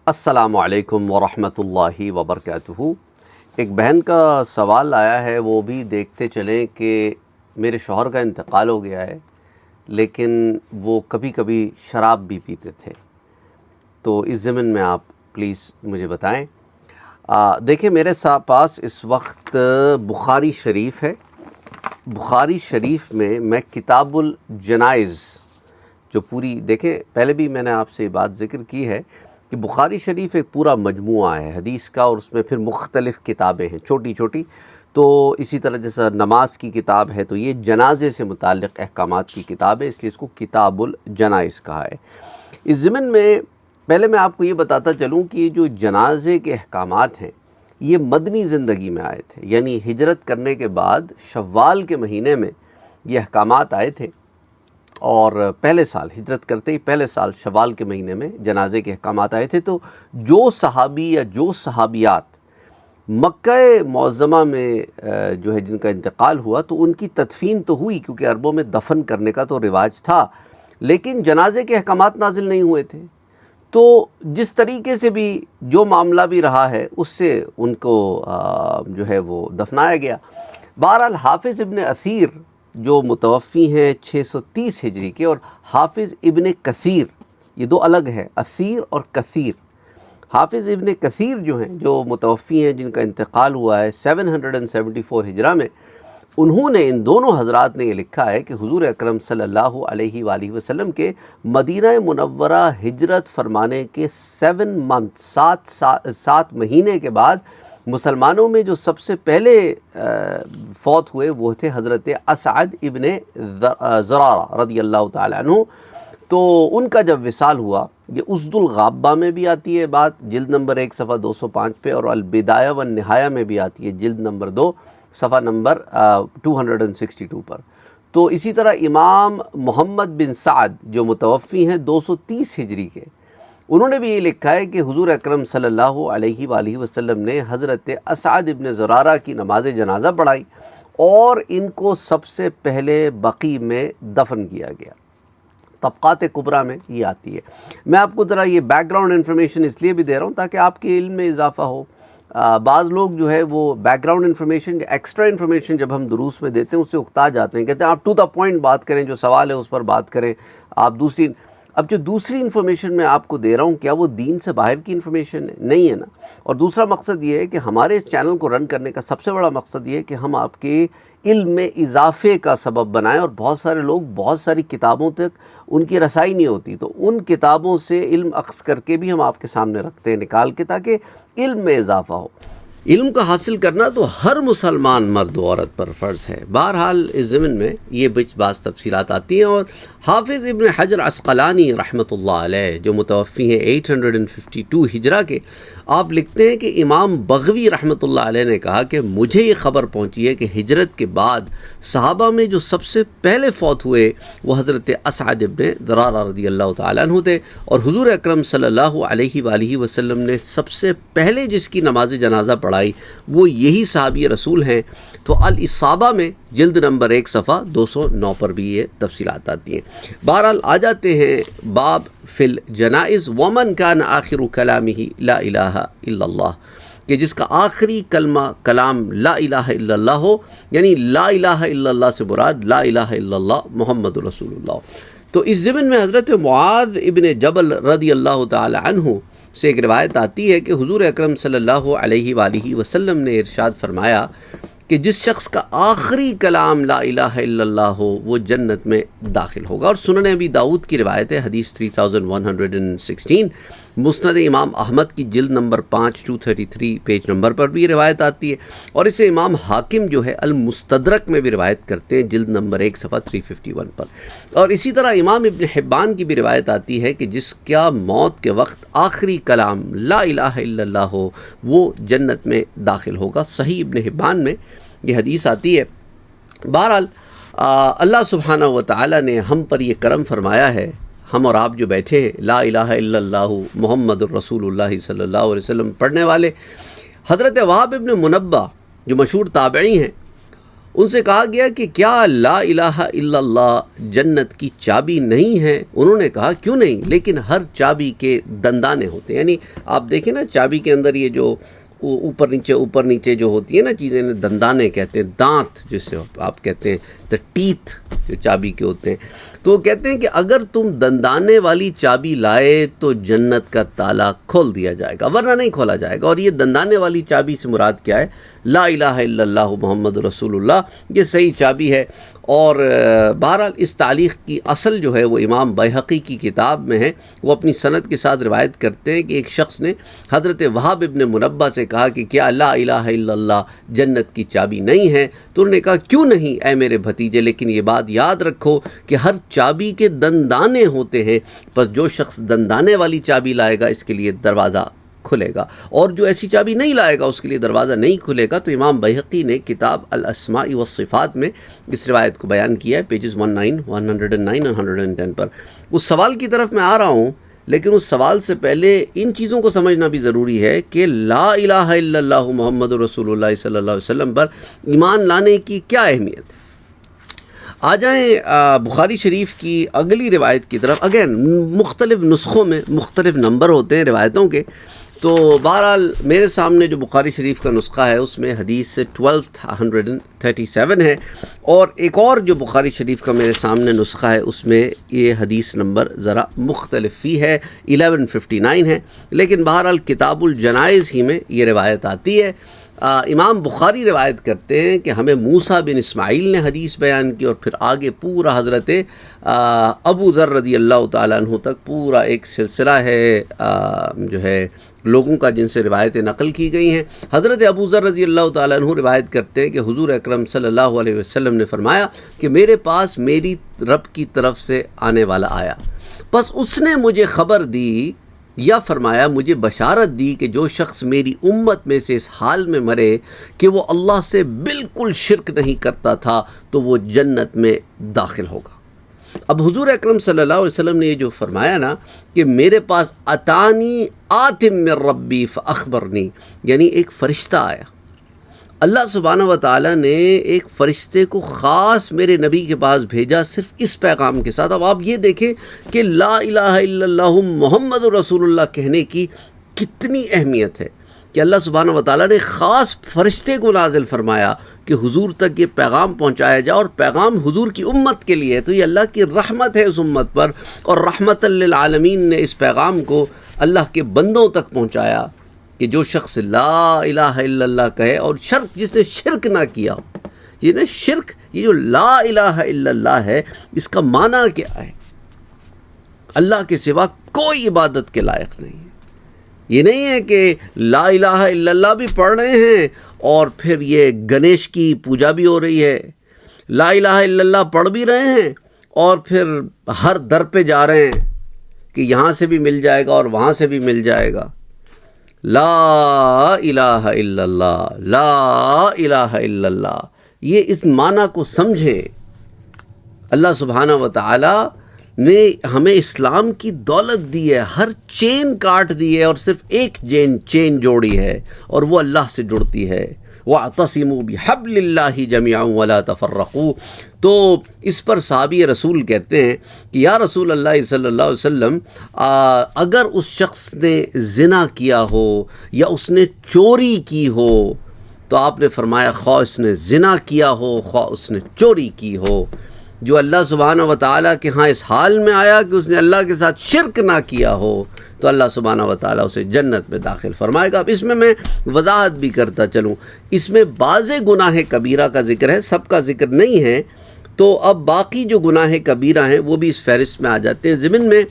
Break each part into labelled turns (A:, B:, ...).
A: السلام علیکم ورحمۃ اللہ وبرکاتہ۔ ایک بہن کا سوال آیا ہے، وہ بھی دیکھتے چلیں کہ میرے شوہر کا انتقال ہو گیا ہے، لیکن وہ کبھی کبھی شراب بھی پیتے تھے، تو اس ضمن میں آپ پلیز مجھے بتائیں۔ دیکھیں، میرے پاس اس وقت بخاری شریف ہے۔ بخاری شریف میں کتاب الجنائز جو پوری دیکھیں، پہلے بھی میں نے آپ سے یہ بات ذکر کی ہے کہ بخاری شریف ایک پورا مجموعہ ہے حدیث کا، اور اس میں پھر مختلف کتابیں ہیں چھوٹی چھوٹی، تو اسی طرح جیسا نماز کی کتاب ہے تو یہ جنازے سے متعلق احکامات کی کتاب ہے، اس لیے اس کو کتاب الجنائز کہا ہے۔ اس ضمن میں پہلے میں آپ کو یہ بتاتا چلوں کہ یہ جو جنازے کے احکامات ہیں یہ مدنی زندگی میں آئے تھے، یعنی ہجرت کرنے کے بعد شوال کے مہینے میں یہ احکامات آئے تھے، اور پہلے سال ہجرت کرتے ہی پہلے سال شوال کے مہینے میں جنازے کے احکامات آئے تھے۔ تو جو صحابی یا جو صحابیات مکہ معظمہ میں جو ہے جن کا انتقال ہوا تو ان کی تدفین تو ہوئی، کیونکہ عربوں میں دفن کرنے کا تو رواج تھا، لیکن جنازے کے احکامات نازل نہیں ہوئے تھے۔ تو جس طریقے سے بھی جو معاملہ بھی رہا ہے اس سے ان کو جو ہے وہ دفنایا گیا۔ بہرحال حافظ ابن اثیر جو متوفی ہیں 630 ہجری کے، اور حافظ ابن کثیر، یہ دو الگ ہے، اثیر اور کثیر۔ حافظ ابن کثیر جو ہیں، جو متوفی ہیں، جن کا انتقال ہوا ہے 774 ہجرہ میں، انہوں نے، ان دونوں حضرات نے یہ لکھا ہے کہ حضور اکرم صلی اللہ علیہ وآلہ وسلم کے مدینہ منورہ ہجرت فرمانے کے 7 مہینے کے بعد مسلمانوں میں جو سب سے پہلے فوت ہوئے وہ تھے حضرت اسعد ابن زرارہ رضی اللہ تعالی عنہ۔ تو ان کا جب وصال ہوا، یہ اسد الغابہ میں بھی آتی ہے بات، جلد نمبر 1 صفحہ 205 پہ، اور البدایہ والنہایہ میں بھی آتی ہے جلد نمبر 2 صفحہ نمبر 262 پر۔ تو اسی طرح امام محمد بن سعد جو متوفی ہیں 230 ہجری کے، انہوں نے بھی یہ لکھا ہے کہ حضور اکرم صلی اللہ علیہ وآلہ وسلم نے حضرت اسعد ابن زرارہ کی نماز جنازہ پڑھائی، اور ان کو سب سے پہلے بقیع میں دفن کیا گیا۔ طبقات کبریٰ میں یہ آتی ہے۔ میں آپ کو ذرا یہ بیک گراؤنڈ انفارمیشن اس لیے بھی دے رہا ہوں تاکہ آپ کے علم میں اضافہ ہو۔ بعض لوگ جو ہے وہ back ground information, extra information جب ہم دروس میں دیتے ہیں اس سے اکتا جاتے ہیں، کہتے ہیں آپ ٹو دا پوائنٹ بات کریں، جو سوال ہے اس پر بات کریں، آپ دوسری۔ اب جو دوسری انفارمیشن میں آپ کو دے رہا ہوں، کیا وہ دین سے باہر کی انفارمیشن ہے؟ نہیں ہے نا۔ اور دوسرا مقصد یہ ہے کہ ہمارے اس چینل کو رن کرنے کا سب سے بڑا مقصد یہ ہے کہ ہم آپ کے علم میں اضافے کا سبب بنائیں، اور بہت سارے لوگ بہت ساری کتابوں تک ان کی رسائی نہیں ہوتی، تو ان کتابوں سے علم اخذ کر کے بھی ہم آپ کے سامنے رکھتے ہیں نکال کے، تاکہ علم میں اضافہ ہو۔ علم کا حاصل کرنا تو ہر مسلمان مرد و عورت پر فرض ہے۔ بہرحال اس ضمن میں یہ بعض تفصیلات آتی ہیں، اور حافظ ابن حجر عسقلانی رحمۃ اللہ علیہ جو متوفی ہیں 852 ہجرہ کے، آپ لکھتے ہیں کہ امام بغوی رحمۃ اللہ علیہ نے کہا کہ مجھے یہ خبر پہنچی ہے کہ ہجرت کے بعد صحابہ میں جو سب سے پہلے فوت ہوئے وہ حضرت اسعد ابن زرارہ رضی اللہ تعالیٰ عنہ تھے، اور حضور اکرم صلی اللہ علیہ وآلہ وسلم نے سب سے پہلے جس کی نماز جنازہ پڑھائی وہ یہی صحابی رسول ہیں۔ تو الاصابہ میں جلد نمبر 1 صفحہ 209 پر بھی یہ تفصیلات آتی ہیں۔ بہرحال آ جاتے ہیں باب فی الجنائز، ومن کان آخر کلامہ لا الہ الا اللہ، کہ جس کا آخری کلمہ کلام لا الہ الا اللہ ہو، یعنی لا الہ الا اللہ سے مراد لا الہ الا اللہ محمد رسول اللہ۔ تو اس ضمن میں حضرت معاذ ابن جبل رضی اللہ تعالی عنہ سے ایک روایت آتی ہے کہ حضور اکرم صلی اللہ علیہ وآلہ وسلم نے ارشاد فرمایا کہ جس شخص کا آخری کلام لا الہ الا اللہ ہو وہ جنت میں داخل ہوگا۔ اور سنن ابی داؤد کی روایت ہے، حدیث 3116، مسند امام احمد کی جلد نمبر 5 233 پیج نمبر پر بھی یہ روایت آتی ہے، اور اسے امام حاکم جو ہے المستدرک میں بھی روایت کرتے ہیں جلد نمبر 1 صفحہ 351 پر۔ اور اسی طرح امام ابن حبان کی بھی روایت آتی ہے کہ جس کا موت کے وقت آخری کلام لا الہ الا اللہ ہو وہ جنت میں داخل ہوگا۔ صحیح ابن حبان میں یہ حدیث آتی ہے۔ بہرحال اللہ سبحانہ و تعالی نے ہم پر یہ کرم فرمایا ہے، ہم اور آپ جو بیٹھے ہیں لا الہ الا اللہ محمد الرسول اللہ صلی اللہ علیہ وسلم پڑھنے والے، حضرت وہب ابن منبہ جو مشہور تابعی ہیں، ان سے کہا گیا کہ کیا لا الہ الا اللہ جنت کی چابی نہیں ہے؟ انہوں نے کہا کیوں نہیں، لیکن ہر چابی کے دندانے ہوتے ہیں. یعنی آپ دیکھیں نا چابی کے اندر یہ جو اوپر نیچے جو ہوتی ہے نا چیزیں، دندانے کہتے ہیں، دانت جسے آپ کہتے ہیں، دا ٹیتھ جو چابی کے ہوتے ہیں. تو وہ کہتے ہیں کہ اگر تم دندانے والی چابی لائے تو جنت کا تالا کھول دیا جائے گا، ورنہ نہیں کھولا جائے گا. اور یہ دندانے والی چابی سے مراد کیا ہے؟ لا الہ الا اللہ محمد رسول اللہ، یہ صحیح چابی ہے. اور بہرحال اس تعلیق کی اصل جو ہے وہ امام بیہقی کی کتاب میں ہے. وہ اپنی سند کے ساتھ روایت کرتے ہیں کہ ایک شخص نے حضرت وہاب ابن منبہ سے کہا کہ کیا لا الہ الا اللہ جنت کی چابی نہیں ہے؟ تو انہوں نے کہا کیوں نہیں اے میرے بھتیجے، لیکن یہ بات یاد رکھو کہ ہر چابی کے دندانے ہوتے ہیں، پس جو شخص دندانے والی چابی لائے گا اس کے لیے دروازہ کھلے گا، اور جو ایسی چابی نہیں لائے گا اس کے لیے دروازہ نہیں کھلے گا. تو امام بیہقی نے کتاب الاسماء والصفات میں اس روایت کو بیان کیا ہے، پیجز 109 اور 110 پر. اس سوال کی طرف میں آ رہا ہوں، لیکن اس سوال سے پہلے ان چیزوں کو سمجھنا بھی ضروری ہے کہ لا الہ الا اللہ محمد رسول اللہ صلی اللہ علیہ وسلم پر ایمان لانے کی کیا اہمیت ہے. آ جائیں بخاری شریف کی اگلی روایت کی طرف. اگین مختلف نسخوں میں مختلف نمبر ہوتے ہیں روایتوں کے، تو بہرحال میرے سامنے جو بخاری شریف کا نسخہ ہے اس میں حدیث 1237 ہے، اور ایک اور جو بخاری شریف کا میرے سامنے نسخہ ہے اس میں یہ حدیث نمبر ذرا مختلف ہی ہے، 1159 ہے. لیکن بہرحال کتاب الجنائز ہی میں یہ روایت آتی ہے. امام بخاری روایت کرتے ہیں کہ ہمیں موسیٰ بن اسماعیل نے حدیث بیان کی، اور پھر آگے پورا حضرت ابو ذر رضی اللہ تعالیٰ عنہ تک پورا ایک سلسلہ ہے جو ہے لوگوں کا جن سے روایتیں نقل کی گئی ہیں. حضرت ابو ذر رضی اللہ تعالیٰ عنہ روایت کرتے ہیں کہ حضور اکرم صلی اللہ علیہ وسلم نے فرمایا کہ میرے پاس میری رب کی طرف سے آنے والا آیا، پس اس نے مجھے خبر دی یا فرمایا مجھے بشارت دی کہ جو شخص میری امت میں سے اس حال میں مرے کہ وہ اللہ سے بالکل شرک نہیں کرتا تھا تو وہ جنت میں داخل ہوگا. اب حضور اکرم صلی اللہ علیہ وسلم نے یہ جو فرمایا نا کہ میرے پاس اتانی آتم من ربی فاخبرنی، یعنی ایک فرشتہ آیا، اللہ سبحانہ و تعالیٰ نے ایک فرشتے کو خاص میرے نبی کے پاس بھیجا صرف اس پیغام کے ساتھ. اب آپ یہ دیکھیں کہ لا الہ الا اللہ محمد رسول اللہ کہنے کی کتنی اہمیت ہے کہ اللہ سبحانہ و تعالیٰ نے خاص فرشتے کو نازل فرمایا کہ حضور تک یہ پیغام پہنچایا جائے، اور پیغام حضور کی امت کے لیے. تو یہ اللہ کی رحمت ہے اس امت پر، اور رحمت للعالمین نے اس پیغام کو اللہ کے بندوں تک پہنچایا کہ جو شخص لا الہ الا اللہ کہے، اور جس نے شرک نہ کیا ہو. یہ نا شرک، یہ جو لا الہ الا اللہ ہے اس کا معنی کیا ہے؟ اللہ کے سوا کوئی عبادت کے لائق نہیں ہے. یہ نہیں ہے کہ لا الہ الا اللہ بھی پڑھ رہے ہیں اور پھر یہ گنیش کی پوجا بھی ہو رہی ہے، لا الہ الا اللہ پڑھ بھی رہے ہیں اور پھر ہر در پہ جا رہے ہیں کہ یہاں سے بھی مل جائے گا اور وہاں سے بھی مل جائے گا. لا الہ الا اللہ، لا الہ الا اللہ، یہ اس معنی کو سمجھیں. اللہ سبحانہ و تعالی نے ہمیں اسلام کی دولت دی ہے، ہر چین کاٹ دی ہے، اور صرف ایک چین جوڑی ہے اور وہ اللہ سے جڑتی ہے. وَاعْتَصِمُوا بِحَبْلِ اللَّهِ جَمِيعًا وَلَا تَفَرَّقُوا. تو اس پر صحابی رسول کہتے ہیں کہ یا رسول اللہ صلی اللہ علیہ وسلم، اگر اس شخص نے زنا کیا ہو یا اس نے چوری کی ہو، تو آپ نے فرمایا خواہ اس نے زنا کیا ہو خواہ اس نے چوری کی ہو، جو اللہ سبحانہ و تعالیٰ کے ہاں اس حال میں آیا کہ اس نے اللہ کے ساتھ شرک نہ کیا ہو، تو اللہ سبحانہ و تعالیٰ اسے جنت میں داخل فرمائے گا. اب اس میں وضاحت بھی کرتا چلوں، اس میں بعض گناہ کبیرہ کا ذکر ہے، سب کا ذکر نہیں ہے. تو اب باقی جو گناہ کبیرہ ہیں وہ بھی اس فہرست میں آ جاتے ہیں. ضمن میں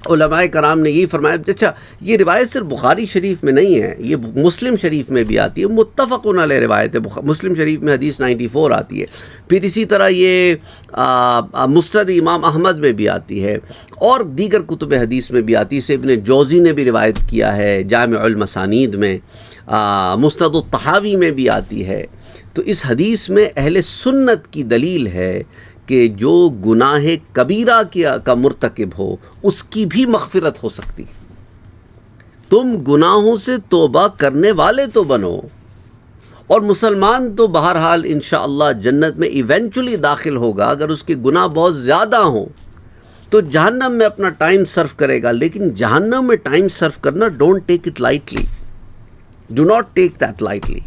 A: علماء کرام نے یہی فرمایا. اچھا، یہ روایت صرف بخاری شریف میں نہیں ہے، یہ مسلم شریف میں بھی آتی ہے، متفقun علیہ روایت ہے. مسلم شریف میں حدیث 94 آتی ہے. پھر اسی طرح یہ مسند امام احمد میں بھی آتی ہے، اور دیگر کتب حدیث میں بھی آتی ہے. ابن جوزی نے بھی روایت کیا ہے جامع المسانید میں، مسند الطحاوی میں بھی آتی ہے. تو اس حدیث میں اہل سنت کی دلیل ہے کہ جو گناہ کبیرہ کا مرتکب ہو اس کی بھی مغفرت ہو سکتی. تم گناہوں سے توبہ کرنے والے تو بنو، اور مسلمان تو بہرحال انشاءاللہ جنت میں ایونچولی داخل ہوگا. اگر اس کے گناہ بہت زیادہ ہوں تو جہنم میں اپنا ٹائم صرف کرے گا، لیکن جہنم میں ٹائم صرف کرنا don't take it lightly, do not take that lightly.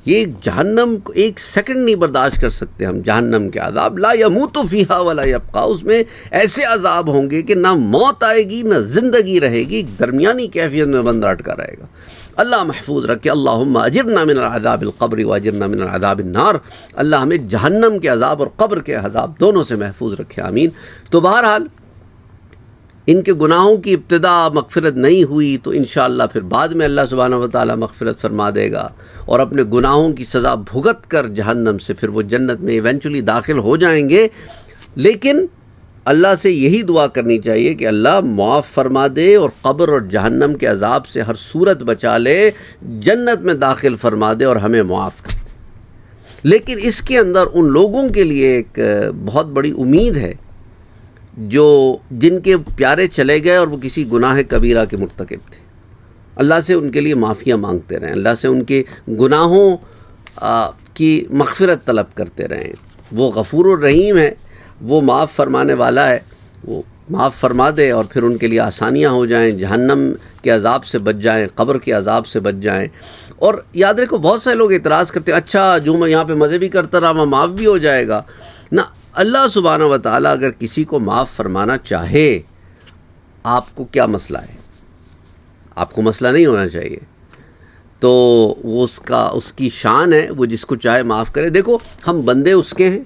A: یہ جہنم کو ایک سیکنڈ نہیں برداشت کر سکتے ہم. جہنم کے عذاب لا یموت فیہا ولا یبقا، اس میں ایسے عذاب ہوں گے کہ نہ موت آئے گی نہ زندگی رہے گی، درمیانی کیفیت میں بندہ اٹکا رہے گا. اللہ محفوظ رکھے. اللہم اجرنا من العذاب القبر واجرنا من العذاب النار. اللہ ہمیں جہنم کے عذاب اور قبر کے عذاب دونوں سے محفوظ رکھے، آمین. تو بہرحال ان کے گناہوں کی ابتدا مغفرت نہیں ہوئی تو انشاءاللہ پھر بعد میں اللہ سبحانہ و تعالیٰ مغفرت فرما دے گا، اور اپنے گناہوں کی سزا بھگت کر جہنم سے پھر وہ جنت میں ایونچولی داخل ہو جائیں گے. لیکن اللہ سے یہی دعا کرنی چاہیے کہ اللہ معاف فرما دے اور قبر اور جہنم کے عذاب سے ہر صورت بچا لے، جنت میں داخل فرما دے اور ہمیں معاف کر دے. لیکن اس کے اندر ان لوگوں کے لیے ایک بہت بڑی امید ہے جن کے پیارے چلے گئے اور وہ کسی گناہ کبیرہ کے مرتکب تھے. اللہ سے ان کے لیے معافیاں مانگتے رہیں، اللہ سے ان کے گناہوں کی مغفرت طلب کرتے رہیں. وہ غفور الرحیم ہے، وہ معاف فرمانے والا ہے، وہ معاف فرما دے اور پھر ان کے لیے آسانیاں ہو جائیں، جہنم کے عذاب سے بچ جائیں، قبر کے عذاب سے بچ جائیں. اور یاد رکھو بہت سارے لوگ اعتراض کرتے ہیں اچھا جو میں یہاں پہ مزے بھی کرتا رہا میں معاف بھی ہو جائے گا. نہ، اللہ سبحانہ و تعالیٰ اگر کسی کو معاف فرمانا چاہے، آپ کو کیا مسئلہ ہے؟ آپ کو مسئلہ نہیں ہونا چاہیے. تو وہ اس کی شان ہے، وہ جس کو چاہے معاف کرے. دیکھو ہم بندے اس کے ہیں،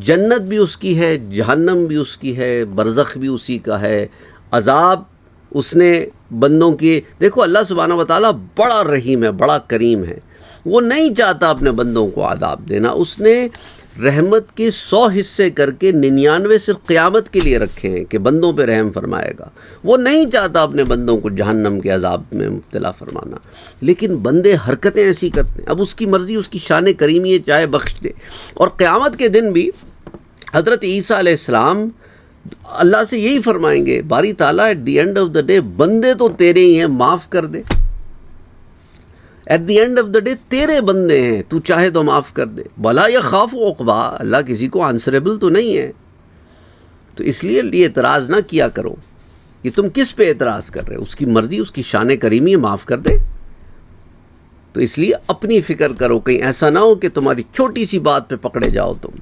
A: جنت بھی اس کی ہے، جہنم بھی اس کی ہے، برزخ بھی اسی کا ہے، عذاب اس نے بندوں کی. دیکھو اللہ سبحانہ و تعالیٰ بڑا رحیم ہے، بڑا کریم ہے. وہ نہیں چاہتا اپنے بندوں کو عذاب دینا. اس نے رحمت کے 100 حصے کر کے 99 صرف قیامت کے لیے رکھے ہیں کہ بندوں پہ رحم فرمائے گا. وہ نہیں چاہتا اپنے بندوں کو جہنم کے عذاب میں مبتلا فرمانا، لیکن بندے حرکتیں ایسی کرتے ہیں. اب اس کی مرضی، اس کی شان کریمی ہے، چاہے بخش دے. اور قیامت کے دن بھی حضرت عیسیٰ علیہ السلام اللہ سے یہی فرمائیں گے، باری تعالیٰ at the end of the day بندے تو تیرے ہی ہیں، معاف کر دے. At the end of the day تیرے بندے ہیں، تو چاہے تو معاف کر دے. ولا یخاف عقبا، اللہ کسی کو آنسریبل تو نہیں ہے. تو اس لیے یہ اعتراض نہ کیا کرو کہ تم کس پہ اعتراض کر رہے ہو. اس کی مرضی، اس کی شان کریمی ہے، معاف کر دے. تو اس لیے اپنی فکر کرو، کہیں ایسا نہ ہو کہ تمہاری چھوٹی سی بات پہ پکڑے جاؤ تم،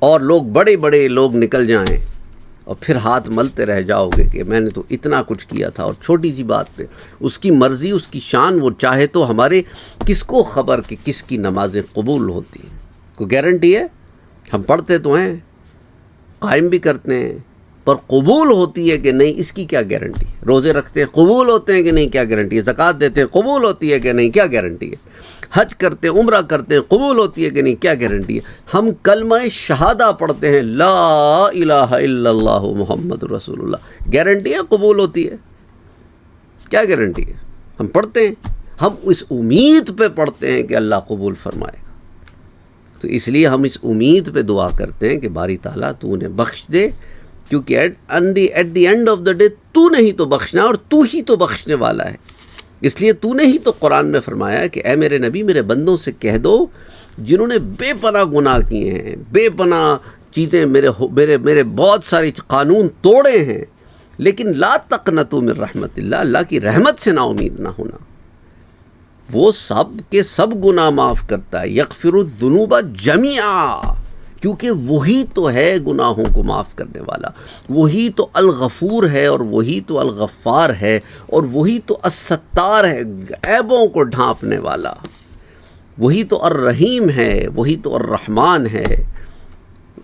A: اور لوگ بڑے بڑے لوگ نکل جائیں اور پھر ہاتھ ملتے رہ جاؤ گے کہ میں نے تو اتنا کچھ کیا تھا، اور چھوٹی سی بات پہ. اس کی مرضی، اس کی شان، وہ چاہے تو ہمارے کس کو خبر کہ کس کی نمازیں قبول ہوتی ہیں. کوئی گارنٹی ہے؟ ہم پڑھتے تو ہیں، قائم بھی کرتے ہیں، پر قبول ہوتی ہے کہ نہیں اس کی کیا گارنٹی ہے؟ روزے رکھتے ہیں، قبول ہوتے ہیں کہ نہیں کیا گارنٹی ہے؟ زکوٰۃ دیتے ہیں، قبول ہوتی ہے کہ نہیں کیا گارنٹی ہے؟ حج کرتے ہیں، عمرہ کرتے ہیں، قبول ہوتی ہے کہ نہیں کیا گارنٹی ہے؟ ہم کلمہ شہادہ پڑھتے ہیں، لا الہ الا اللہ محمد رسول اللہ، گارنٹی ہے قبول ہوتی ہے؟ کیا گارنٹی ہے؟ ہم پڑھتے ہیں، ہم اس امید پہ پڑھتے ہیں کہ اللہ قبول فرمائے گا. تو اس لیے ہم اس امید پہ دعا کرتے ہیں کہ باری تعالیٰ تو انہیں بخش دے، کیونکہ at the end of the day تو نے ہی تو بخشنا، اور تو ہی تو بخشنے والا ہے. اس لیے تو نے ہی تو قرآن میں فرمایا کہ اے میرے نبی میرے بندوں سے کہہ دو جنہوں نے بے پناہ گناہ کیے ہیں، بے پناہ چیزیں میرے بہت ساری قانون توڑے ہیں، لیکن لا تقنطوا من رحمت اللہ، اللہ کی رحمت سے نا امید نہ ہونا. وہ سب کے سب گناہ معاف کرتا ہے، یغفر الذنوب جمیعا، کیونکہ وہی تو ہے گناہوں کو معاف کرنے والا، وہی تو الغفور ہے، اور وہی تو الغفار ہے، اور وہی تو الستار ہے، عیبوں کو ڈھانپنے والا. وہی تو الرحیم ہے، وہی تو الرحمن ہے.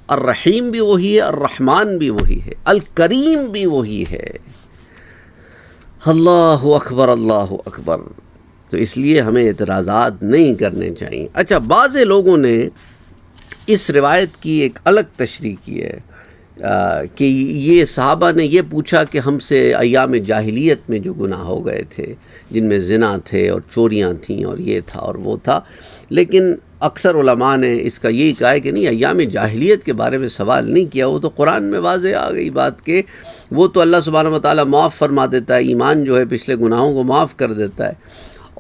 A: الرحیم بھی وہی ہے، الرحمن بھی وہی ہے، الکریم بھی وہی ہے. اللہ اکبر، اللہ اکبر. تو اس لیے ہمیں اعتراضات نہیں کرنے چاہیے. اچھا، بعض لوگوں نے اس روایت کی ایک الگ تشریح کی ہے کہ یہ صحابہ نے یہ پوچھا کہ ہم سے ایام جاہلیت میں جو گناہ ہو گئے تھے، جن میں زنا تھے اور چوریاں تھیں اور یہ تھا اور وہ تھا، لیکن اکثر علماء نے اس کا یہی کہا ہے کہ نہیں، ایام جاہلیت کے بارے میں سوال نہیں کیا. وہ تو قرآن میں واضح آ گئی بات کہ وہ تو اللہ سبحانہ و تعالیٰ معاف فرما دیتا ہے، ایمان جو ہے پچھلے گناہوں کو معاف کر دیتا ہے.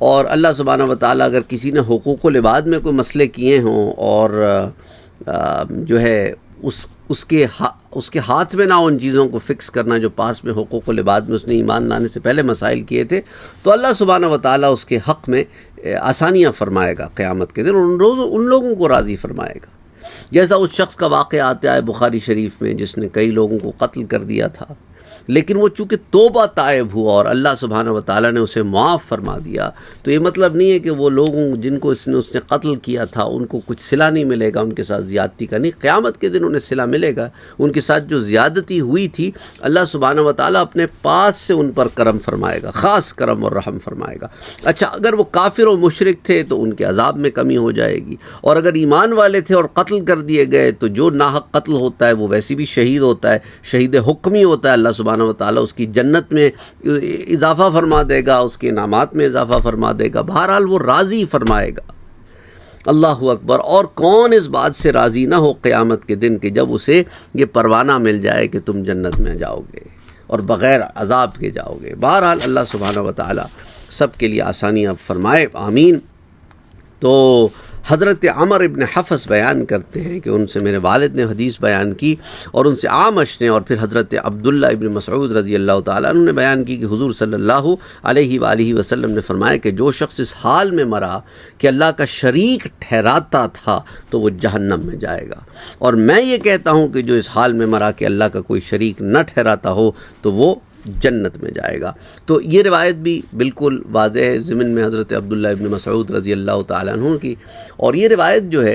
A: اور اللہ سبحانہ و تعالیٰ اگر کسی نے حقوق العباد میں کوئی مسئلے کیے ہوں اور جو ہے اس کے ہاتھ میں نہ ان چیزوں کو فکس کرنا جو پاس میں حقوق العباد میں اس نے ایمان لانے سے پہلے مسائل کیے تھے، تو اللہ سبحانہ و تعالیٰ اس کے حق میں آسانیاں فرمائے گا قیامت کے دن، اور ان لوگوں کو راضی فرمائے گا۔ جیسا اس شخص کا واقعہ آتا ہے بخاری شریف میں جس نے کئی لوگوں کو قتل کر دیا تھا، لیکن وہ چونکہ توبہ تائب ہوا اور اللہ سبحانہ و تعالیٰ نے اسے معاف فرما دیا، تو یہ مطلب نہیں ہے کہ وہ لوگوں جن کو اس نے قتل کیا تھا ان کو کچھ صلہ نہیں ملے گا، ان کے ساتھ زیادتی کا نہیں، قیامت کے دن انہیں صلہ ملے گا۔ ان کے ساتھ جو زیادتی ہوئی تھی اللہ سبحانہ و تعالیٰ اپنے پاس سے ان پر کرم فرمائے گا، خاص کرم اور رحم فرمائے گا۔ اچھا، اگر وہ کافر و مشرک تھے تو ان کے عذاب میں کمی ہو جائے گی، اور اگر ایمان والے تھے اور قتل کر دیے گئے تو جو ناحق قتل ہوتا ہے وہ ویسے بھی شہید ہوتا ہے، شہید حکمی ہوتا ہے، اللہ سبحانہ و تعالیٰ اس کی جنت میں اضافہ فرما دے گا، اس کے انعامات میں اضافہ فرما دے گا، بہرحال وہ راضی فرمائے گا۔ اللہ اکبر۔ اور کون اس بات سے راضی نہ ہو قیامت کے دن کہ جب اسے یہ پروانہ مل جائے کہ تم جنت میں جاؤ گے اور بغیر عذاب کے جاؤ گے۔ بہرحال اللہ سبحانہ و تعالیٰ سب کے لیے آسانیاں فرمائے، آمین۔ تو حضرت عمر ابن حفص بیان کرتے ہیں کہ ان سے میرے والد نے حدیث بیان کی، اور ان سے عامش نے، اور پھر حضرت عبداللہ ابن مسعود رضی اللہ تعالیٰ عنہ نے بیان کی کہ حضور صلی اللہ علیہ وآلہ وسلم نے فرمایا کہ جو شخص اس حال میں مرا کہ اللہ کا شریک ٹھہراتا تھا تو وہ جہنم میں جائے گا، اور میں یہ کہتا ہوں کہ جو اس حال میں مرا کہ اللہ کا کوئی شریک نہ ٹھہراتا ہو تو وہ جنت میں جائے گا۔ تو یہ روایت بھی بالکل واضح ہے ضمن میں حضرت عبداللہ ابن مسعود رضی اللہ تعالیٰ عنہ کی، اور یہ روایت جو ہے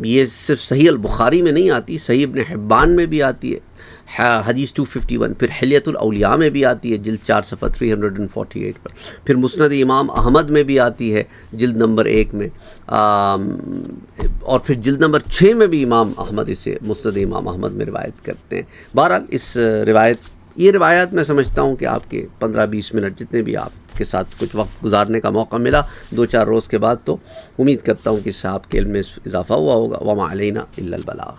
A: یہ صرف صحیح البخاری میں نہیں آتی، صحیح ابن حبان میں بھی آتی ہے، حدیث 251، پھر حلیۃ الاولیاء میں بھی آتی ہے جلد 4 صفحہ 348 پر، پھر مسند امام احمد میں بھی آتی ہے جلد نمبر 1 میں، اور پھر جلد نمبر 6 میں بھی امام احمد اسے مسند امام احمد میں روایت کرتے ہیں۔ بہرحال اس یہ روایات میں سمجھتا ہوں کہ آپ کے 15-20 منٹ جتنے بھی آپ کے ساتھ کچھ وقت گزارنے کا موقع ملا 2-4 روز کے بعد، تو امید کرتا ہوں کہ اس سے آپ کے علم میں اضافہ ہوا ہوگا۔ وما علینا الا البلاغ۔